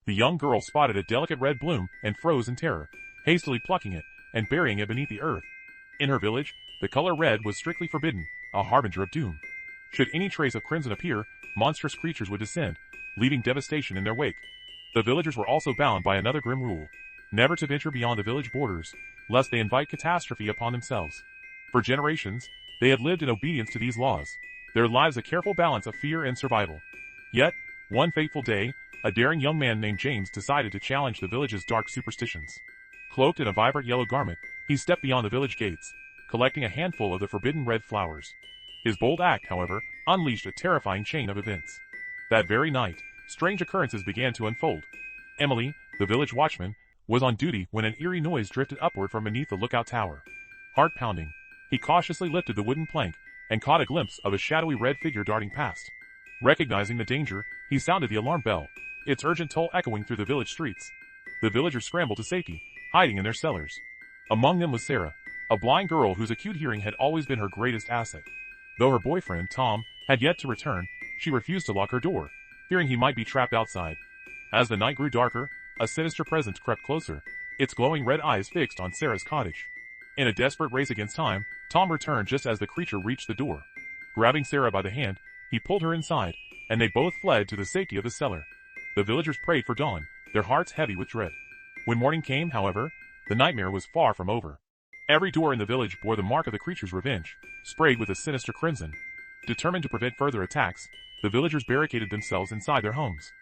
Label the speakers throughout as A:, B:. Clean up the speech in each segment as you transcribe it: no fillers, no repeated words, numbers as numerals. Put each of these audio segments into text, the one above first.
A: The young girl spotted a delicate red bloom and froze in terror, hastily plucking it and burying it beneath the earth. In her village, the color red was strictly forbidden, a harbinger of doom. Should any trace of crimson appear, monstrous creatures would descend, leaving devastation in their wake. The villagers were also bound by another grim rule: never to venture beyond the village borders, lest they invite catastrophe upon themselves. For generations, they had lived in obedience to these laws, their lives a careful balance of fear and survival. Yet, one fateful day, a daring young man named James decided to challenge the village's dark superstitions. Cloaked in a vibrant yellow garment, he stepped beyond the village gates, collecting a handful of the forbidden red flowers. His bold act, however, unleashed a terrifying chain of events. That very night, strange occurrences began to unfold. Emily, the village watchman, was on duty when an eerie noise drifted upward from beneath the lookout tower. Heart pounding, he cautiously lifted the wooden plank and caught a glimpse of a shadowy red figure darting past. Recognizing the danger, he sounded the alarm bell, its urgent toll echoing through the village streets. The villagers scrambled to safety, hiding in their cellars. Among them was Sarah, a blind girl whose acute hearing had always been her greatest asset. Though her boyfriend, Tom, had yet to return, she refused to lock her door, fearing he might be trapped outside. As the night grew darker, a sinister presence crept closer, its glowing red eyes fixed on Sarah's cottage. In a desperate race against time, Tom returned just as the creature reached the door. Grabbing Sarah by the hand, he pulled her inside, and they both fled to the safety of the cellar. The villagers prayed for dawn, their hearts heavy with dread. When morning came, however, the nightmare was far from over. Every door in the village bore the mark of the creature's revenge, sprayed with a sinister crimson. Determined to prevent further attacks, the villagers barricaded themselves inside their homes.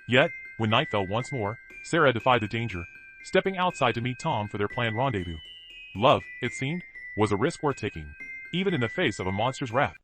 A: Yet, when night fell once more, Sarah defied the danger, stepping outside to meet Tom for their planned rendezvous. Love, it seemed, was a risk worth taking, even in the face of a monster's wrath.